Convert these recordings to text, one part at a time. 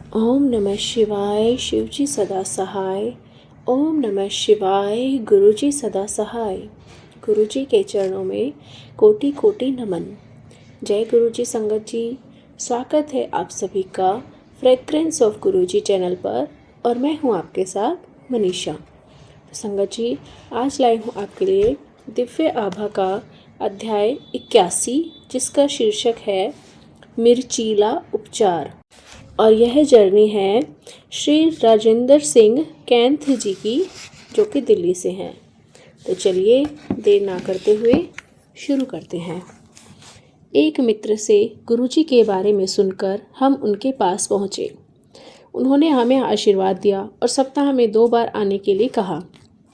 ओम नमः शिवाय शिवजी सदा सहाय। ओम नमः शिवाय गुरुजी सदा सहाय। गुरुजी के चरणों में कोटि कोटि नमन। जय गुरुजी संगत जी। स्वागत है आप सभी का फ्रेग्रेंस ऑफ गुरुजी चैनल पर और मैं हूं आपके साथ मनीषा। तो संगत जी, आज लाई हूं आपके लिए दिव्य आभा का अध्याय 81 जिसका शीर्षक है मिर्चीला उपचार। और यह जर्नी है श्री राजेंद्र सिंह कैंथ जी की, जो कि दिल्ली से हैं। तो चलिए देर ना करते हुए शुरू करते हैं। एक मित्र से गुरुजी के बारे में सुनकर हम उनके पास पहुँचे। उन्होंने हमें आशीर्वाद दिया और सप्ताह में 2 बार आने के लिए कहा।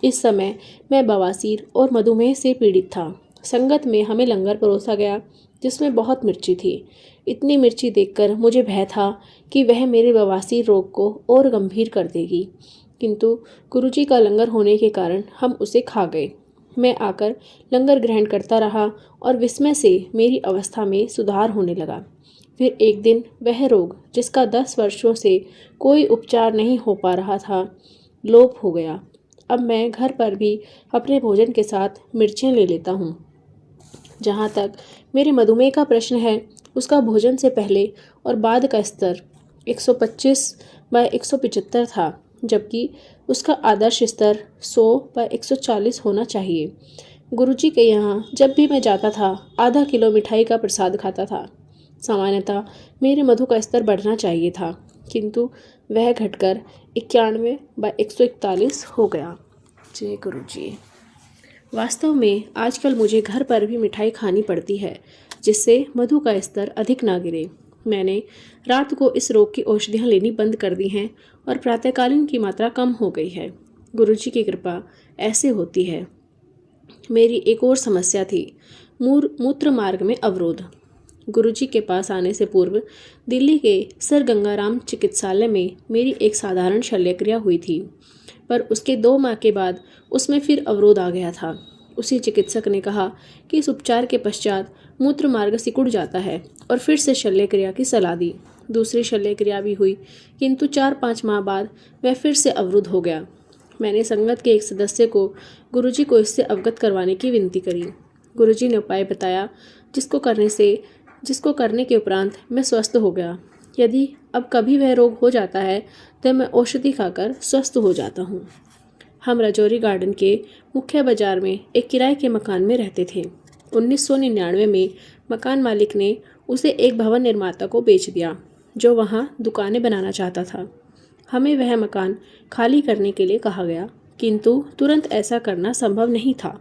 इस समय मैं बवासीर और मधुमेह से पीड़ित था। संगत में हमें लंगर परोसा गया जिसमें बहुत मिर्ची थी। इतनी मिर्ची देखकर मुझे भय था कि वह मेरे बवासीर रोग को और गंभीर कर देगी, किंतु गुरुजी का लंगर होने के कारण हम उसे खा गए। मैं आकर लंगर ग्रहण करता रहा और विस्मय से मेरी अवस्था में सुधार होने लगा। फिर एक दिन वह रोग जिसका 10 वर्षों से कोई उपचार नहीं हो पा रहा था, लोप हो गया। अब मैं घर पर भी अपने भोजन के साथ मिर्चियाँ ले लेता हूँ। जहाँ तक मेरे मधुमेह का प्रश्न है, उसका भोजन से पहले और बाद का स्तर 125/175 था, जबकि उसका आदर्श स्तर 100/140 होना चाहिए। गुरुजी के यहाँ जब भी मैं जाता था, आधा किलो मिठाई का प्रसाद खाता था। सामान्यतः मेरे मधु का स्तर बढ़ना चाहिए था, किंतु वह घटकर 91/141 हो गया। जय गुरुजी। वास्तव में आजकल मुझे घर पर भी मिठाई खानी पड़ती है, जिससे मधु का स्तर अधिक ना गिरे। मैंने रात को इस रोग की औषधियाँ लेनी बंद कर दी हैं और प्रातःकालीन की मात्रा कम हो गई है। गुरुजी की कृपा ऐसे होती है। मेरी एक और समस्या थी, मूत्र मार्ग में अवरोध। गुरुजी के पास आने से पूर्व दिल्ली के सर गंगाराम चिकित्सालय में मेरी एक साधारण शल्यक्रिया हुई थी, पर उसके 2 माह के बाद उसमें फिर अवरोध आ गया था। उसी चिकित्सक ने कहा कि इस उपचार के पश्चात मूत्र मार्ग सिकुड़ जाता है और फिर से शल्यक्रिया की सलाह दी। दूसरी शल्यक्रिया भी हुई, किंतु 4-5 माह बाद वह फिर से अवरुद्ध हो गया। मैंने संगत के एक सदस्य को गुरुजी को इससे अवगत करवाने की विनती करी। गुरुजी ने उपाय बताया, जिसको करने के उपरांत मैं स्वस्थ हो गया। यदि अब कभी वह रोग हो जाता है तो मैं औषधि खाकर स्वस्थ हो जाता हूँ। हम राजौरी गार्डन के मुख्य बाजार में एक किराए के मकान में रहते थे। 1999 में मकान मालिक ने उसे एक भवन निर्माता को बेच दिया, जो वहाँ दुकानें बनाना चाहता था। हमें वह मकान खाली करने के लिए कहा गया, किंतु तुरंत ऐसा करना संभव नहीं था।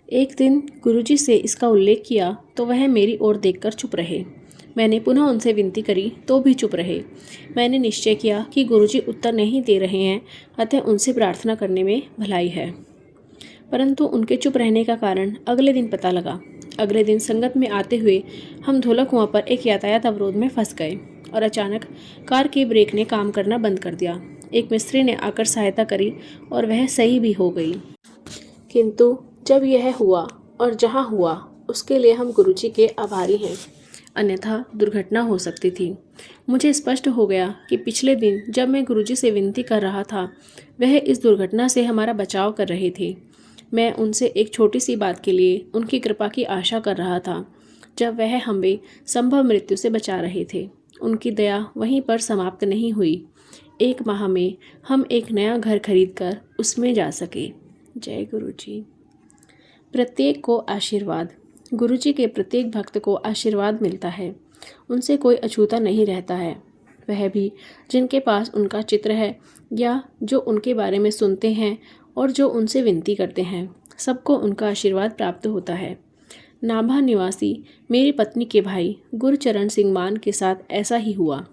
एक दिन गुरुजी से इसका उल्लेख किया तो वह मेरी ओर देखकर चुप रहे। मैंने पुनः उनसे विनती करी तो भी चुप रहे। मैंने निश्चय किया कि गुरुजी उत्तर नहीं दे रहे हैं, अतः उनसे प्रार्थना करने में भलाई है। परंतु उनके चुप रहने का कारण अगले दिन पता लगा। अगले दिन संगत में आते हुए हम धोला कुआं पर एक यातायात अवरोध में फंस गए और अचानक कार के ब्रेक ने काम करना बंद कर दिया। एक मिस्त्री ने आकर सहायता करी और वह सही भी हो गई। किंतु जब यह हुआ और जहाँ हुआ, उसके लिए हम गुरुजी के आभारी हैं, अन्यथा दुर्घटना हो सकती थी। मुझे स्पष्ट हो गया कि पिछले दिन जब मैं गुरुजी से विनती कर रहा था, वह इस दुर्घटना से हमारा बचाव कर रहे थे। मैं उनसे एक छोटी सी बात के लिए उनकी कृपा की आशा कर रहा था, जब वह हमें संभव मृत्यु से बचा रहे थे। उनकी दया वहीं पर समाप्त नहीं हुई। 1 माह में हम एक नया घर खरीदकर उसमें जा सके। जय गुरुजी। प्रत्येक को आशीर्वाद। गुरुजी के प्रत्येक भक्त को आशीर्वाद मिलता है। उनसे कोई अछूता नहीं रहता है। वह भी जिनके पास उनका चित्र है या जो उनके बारे में सुनते हैं और जो उनसे विनती करते हैं, सबको उनका आशीर्वाद प्राप्त होता है। नाभा निवासी मेरी पत्नी के भाई गुरचरण सिंह मान के साथ ऐसा ही हुआ।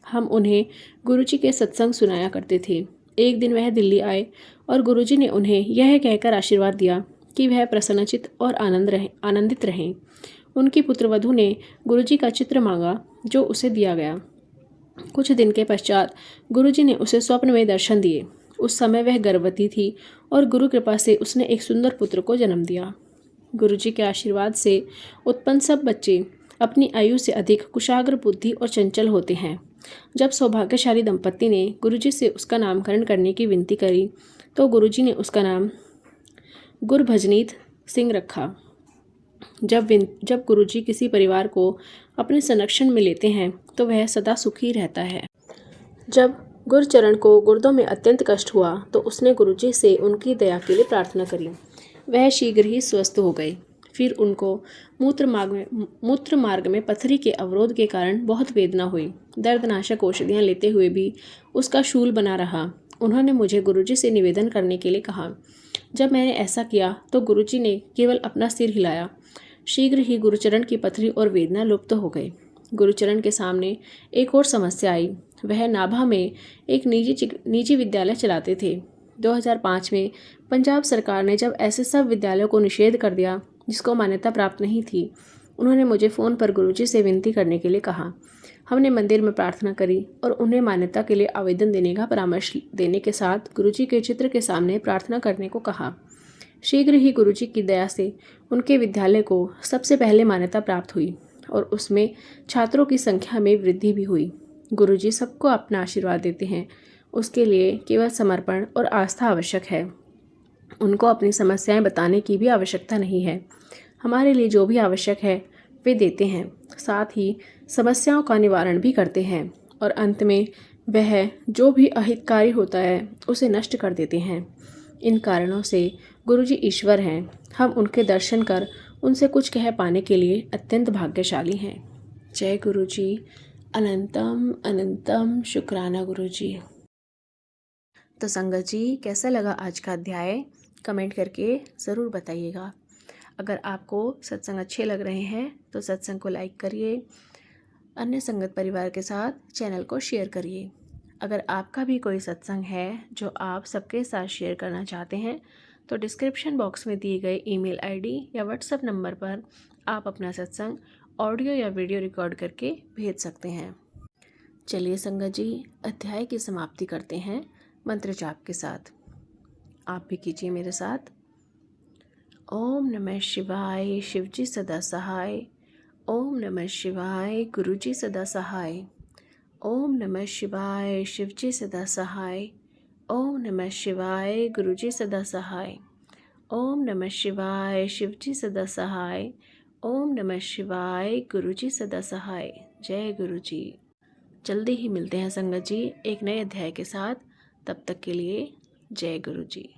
हम उन्हें गुरुजी के सत्संग सुनाया करते थे। एक दिन वह दिल्ली आए और गुरुजी ने उन्हें यह कहकर आशीर्वाद दिया कि वह प्रसन्नचित्त और आनंदित रहें। उनकी पुत्रवधू ने गुरुजी का चित्र मांगा, जो उसे दिया गया। कुछ दिन के पश्चात गुरुजी ने उसे स्वप्न में दर्शन दिए। उस समय वह गर्भवती थी और गुरु कृपा से उसने एक सुंदर पुत्र को जन्म दिया। गुरुजी के आशीर्वाद से उत्पन्न सब बच्चे अपनी आयु से अधिक कुशाग्र बुद्धि और चंचल होते हैं। जब सौभाग्यशाली दंपत्ति ने गुरुजी से उसका नामकरण करने की विनती करी तो गुरुजी ने उसका नाम गुरभजनीत सिंह रखा। जब गुरुजी किसी परिवार को अपने संरक्षण में लेते हैं तो वह सदा सुखी रहता है। जब गुरचरण को गुर्दों में अत्यंत कष्ट हुआ तो उसने गुरुजी से उनकी दया के लिए प्रार्थना करी। वह शीघ्र ही स्वस्थ हो गए। फिर उनको मूत्र मार्ग में पथरी के अवरोध के कारण बहुत वेदना हुई। दर्दनाशक औषधियाँ लेते हुए भी उसका शूल बना रहा। उन्होंने मुझे गुरुजी से निवेदन करने के लिए कहा। जब मैंने ऐसा किया तो गुरुजी ने केवल अपना सिर हिलाया। शीघ्र ही गुरुचरण की पथरी और वेदना लुप्त हो गई। गुरुचरण के सामने एक और समस्या आई। वह नाभा में एक निजी विद्यालय चलाते थे। 2005 में पंजाब सरकार ने जब ऐसे सब विद्यालयों को निषेध कर दिया जिसको मान्यता प्राप्त नहीं थी, उन्होंने मुझे फ़ोन पर गुरुजी से विनती करने के लिए कहा। हमने मंदिर में प्रार्थना करी और उन्हें मान्यता के लिए आवेदन देने का परामर्श देने के साथ गुरुजी के चित्र के सामने प्रार्थना करने को कहा। शीघ्र ही गुरुजी की दया से उनके विद्यालय को सबसे पहले मान्यता प्राप्त हुई और उसमें छात्रों की संख्या में वृद्धि भी हुई। गुरुजी सबको अपना आशीर्वाद देते हैं। उसके लिए केवल समर्पण और आस्था आवश्यक है। उनको अपनी समस्याएं बताने की भी आवश्यकता नहीं है। हमारे लिए जो भी आवश्यक है वे देते हैं, साथ ही समस्याओं का निवारण भी करते हैं और अंत में वह जो भी अहितकारी होता है उसे नष्ट कर देते हैं। इन कारणों से गुरुजी ईश्वर हैं। हम उनके दर्शन कर उनसे कुछ कह पाने के लिए अत्यंत भाग्यशाली हैं। जय गुरुजी। अनंतम अनंतम शुक्राना गुरुजी। तो संगत जी, कैसा लगा आज का अध्याय? कमेंट करके ज़रूर बताइएगा। अगर आपको सत्संग अच्छे लग रहे हैं तो सत्संग को लाइक करिए, अन्य संगत परिवार के साथ चैनल को शेयर करिए। अगर आपका भी कोई सत्संग है जो आप सबके साथ शेयर करना चाहते हैं तो डिस्क्रिप्शन बॉक्स में दिए गए ईमेल आईडी या व्हाट्सएप नंबर पर आप अपना सत्संग ऑडियो या वीडियो रिकॉर्ड करके भेज सकते हैं। चलिए संगत जी, अध्याय की समाप्ति करते हैं मंत्र जाप के साथ। आप भी कीजिए मेरे साथ। ओम नमः शिवाय, शिवजी सदा सहाय। ओम नमः शिवाय, गुरुजी सदा सहाय। ओम नमः शिवाय, शिवजी सदा सहाय। ओम नमः शिवाय, गुरुजी सदा सहाय। ओम नमः शिवाय, शिवजी सदा सहाय। ओम नमः शिवाय, गुरुजी सदा सहाय। जय गुरुजी। जल्दी ही मिलते हैं संगत जी एक नए अध्याय के साथ। तब तक के लिए जय गुरुजी।